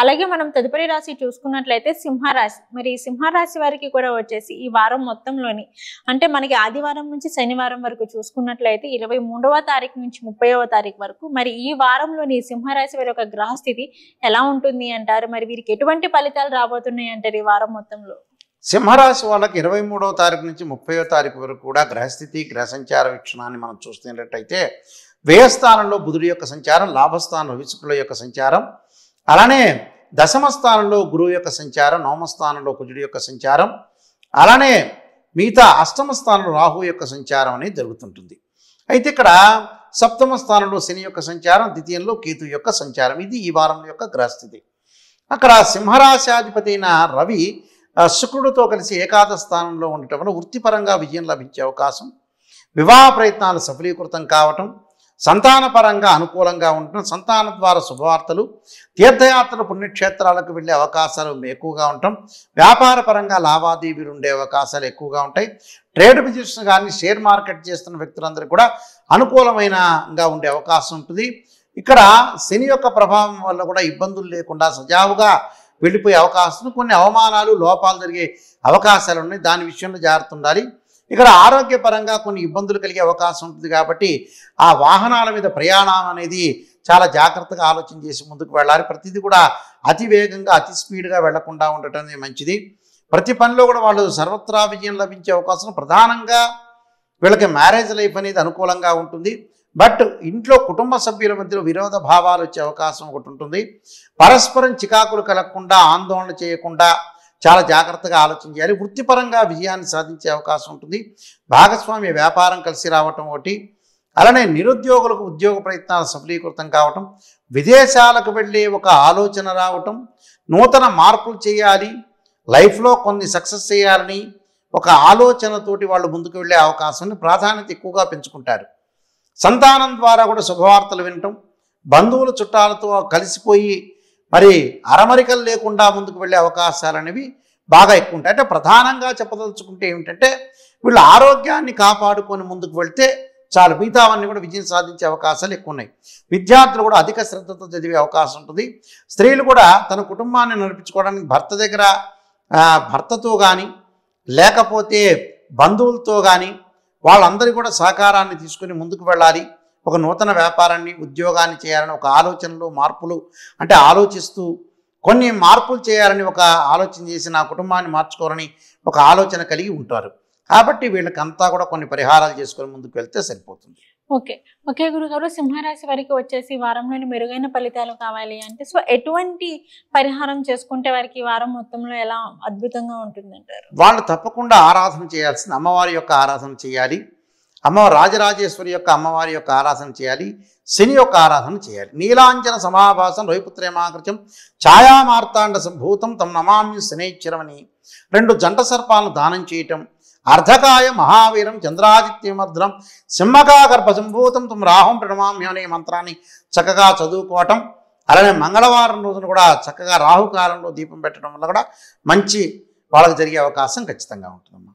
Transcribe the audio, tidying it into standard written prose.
అలాగే మనం తదుపరి రాశి చూసుకున్నట్లయితే సింహరాశి. మరి ఈ సింహరాశి వారికి కూడా వచ్చేసి ఈ వారం మొత్తంలోని అంటే మనకి ఆదివారం నుంచి శనివారం వరకు చూసుకున్నట్లయితే 23వ తారీఖు నుంచి 30వ తారీఖు వరకు మరి ఈ వారంలోని సింహరాశి వారి యొక్క గ్రహస్థితి ఎలా ఉంటుంది అంటారు? మరి వీరికి ఎటువంటి ఫలితాలు రాబోతున్నాయి అంటారు ఈ వారం మొత్తంలో? సింహరాశి వాళ్ళకి 23వ తారీఖు నుంచి 30వ తారీఖు వరకు కూడా గ్రహస్థితి గ్రహ సంచార వీక్షణాన్ని మనం చూస్తున్నట్టయితే వ్యయస్థానంలో బుధుడి యొక్క సంచారం, లాభస్థానంలో శుక్రుల యొక్క సంచారం, అలానే దశమ స్థానంలో గురువు యొక్క సంచారం, నవమ స్థానంలో కుజుడి యొక్క సంచారం, అలానే మిగతా అష్టమ స్థానంలో రాహు యొక్క సంచారం అనేది జరుగుతుంటుంది. అయితే ఇక్కడ సప్తమ స్థానంలో శని యొక్క సంచారం, ద్వితీయంలో కేతు యొక్క సంచారం. ఇది ఈ వారం యొక్క గ్రహస్థితి. అక్కడ సింహరాశాధిపతి అయిన రవి శుక్రుడితో కలిసి ఏకాదశ స్థానంలో ఉండటం వల్ల వృత్తిపరంగా విజయం లభించే అవకాశం, వివాహ ప్రయత్నాలు సఫలీకృతం కావటం, సంతానపరంగా అనుకూలంగా ఉండటం, సంతానం ద్వారా శుభవార్తలు, తీర్థయాత్రలు పుణ్యక్షేత్రాలకు వెళ్ళే అవకాశాలు ఎక్కువగా ఉండటం, వ్యాపార పరంగా లావాదేవీలు ఉండే అవకాశాలు ఎక్కువగా ఉంటాయి. ట్రేడ్ బిజినెస్ కానీ షేర్ మార్కెట్ చేస్తున్న వ్యక్తులందరూ కూడా అనుకూలమైనగా ఉండే అవకాశం ఉంటుంది. ఇక్కడ శని యొక్క ప్రభావం వల్ల కూడా ఇబ్బందులు లేకుండా సజావుగా వెళ్ళిపోయే అవకాశం, కొన్ని అవమానాలు లోపాలు జరిగే అవకాశాలు ఉన్నాయి. దాని విషయంలో జాగ్రత్త ఉండాలి. ఇక్కడ ఆరోగ్యపరంగా కొన్ని ఇబ్బందులు కలిగే అవకాశం ఉంటుంది కాబట్టి ఆ వాహనాల మీద ప్రయాణం అనేది చాలా జాగ్రత్తగా ఆలోచన చేసి ముందుకు వెళ్ళాలి. ప్రతిదీ కూడా అతి వేగంగా అతి స్పీడ్గా వెళ్లకుండా ఉండటం మంచిది. ప్రతి పనిలో కూడా వాళ్ళు సర్వత్రా విజయం లభించే అవకాశం. ప్రధానంగా వీళ్ళకి మ్యారేజ్ లైఫ్ అనేది అనుకూలంగా ఉంటుంది. బట్ ఇంట్లో కుటుంబ సభ్యుల మధ్యలో విరోధ భావాలు వచ్చే అవకాశం ఒకటి ఉంటుంది. పరస్పరం చికాకులు కలగకుండా, ఆందోళన చేయకుండా చాలా జాగ్రత్తగా ఆలోచన చేయాలి. వృత్తిపరంగా విజయాన్ని సాధించే అవకాశం ఉంటుంది. భాగస్వామ్య వ్యాపారం కలిసి రావటం ఒకటి, అలానే నిరుద్యోగులకు ఉద్యోగ ప్రయత్నాలు సఫలీకృతం కావటం, విదేశాలకు వెళ్ళే ఒక ఆలోచన రావటం, నూతన మార్పులు చేయాలి, లైఫ్లో కొన్ని సక్సెస్ చేయాలని ఒక ఆలోచనతోటి వాళ్ళు ముందుకు వెళ్ళే అవకాశాన్ని ప్రాధాన్యత ఎక్కువగా పెంచుకుంటారు. సంతానం ద్వారా కూడా శుభవార్తలు వినటం, బంధువుల చుట్టాలతో కలిసిపోయి మరి అరమరికలు లేకుండా ముందుకు వెళ్ళే అవకాశాలు అనేవి బాగా ఎక్కువ ఉంటాయి. అంటే ప్రధానంగా చెప్పదలుచుకుంటే ఏమిటంటే వీళ్ళు ఆరోగ్యాన్ని కాపాడుకొని ముందుకు వెళ్తే చాలు, మిగతావన్నీ కూడా విజయం సాధించే అవకాశాలు ఎక్కువ ఉన్నాయి. విద్యార్థులు కూడా అధిక శ్రద్ధతో చదివే అవకాశం ఉంటుంది. స్త్రీలు కూడా తన కుటుంబాన్ని నడిపించుకోవడానికి భర్తతో కానీ లేకపోతే బంధువులతో కానీ వాళ్ళందరూ కూడా సహకారాన్ని తీసుకుని ముందుకు వెళ్ళాలి. ఒక నూతన వ్యాపారాన్ని, ఉద్యోగాన్ని చేయాలని ఒక ఆలోచనలు, మార్పులు అంటే ఆలోచిస్తూ కొన్ని మార్పులు చేయాలని ఒక ఆలోచన చేసి నా కుటుంబాన్ని మార్చుకోవాలని ఒక ఆలోచన కలిగి ఉంటారు. కాబట్టి వీళ్ళకంతా కూడా కొన్ని పరిహారాలు చేసుకొని ముందుకు వెళ్తే సరిపోతుంది. ఓకే గురుగారు, సింహరాశి వారికి వచ్చేసి వారంలోని మెరుగైన ఫలితాలు కావాలి అంటే సో ఎటువంటి పరిహారం చేసుకుంటే వారికి వారం మొత్తంలో ఎలా అద్భుతంగా ఉంటుందంటారు? వాళ్ళు తప్పకుండా ఆరాధన చేయాల్సింది అమ్మవారి యొక్క ఆరాధన చేయాలి. రాజరాజేశ్వరి యొక్క అమ్మవారి యొక్క ఆరాధన చేయాలి. శని యొక్క ఆరాధన చేయాలి. నీలాంజన సమాభాసం రవిపుత్రేమాకృత్యం ఛాయామార్తాండ సంభూతం తం నమామ్య శనైశ్వరమని 2 జంట సర్పాలను దానం చేయటం, అర్ధకాయ మహావీరం చంద్రాదిత్యమర్ధనం సింహకాగర్భ సంభూతం తం రాహం ప్రణమామ్యం అనే మంత్రాన్ని చక్కగా చదువుకోవటం, అలానే మంగళవారం రోజున కూడా చక్కగా రాహుకాలంలో దీపం పెట్టడం వల్ల కూడా మంచి వాళ్ళకి జరిగే అవకాశం ఖచ్చితంగా ఉంటుందమ్మా.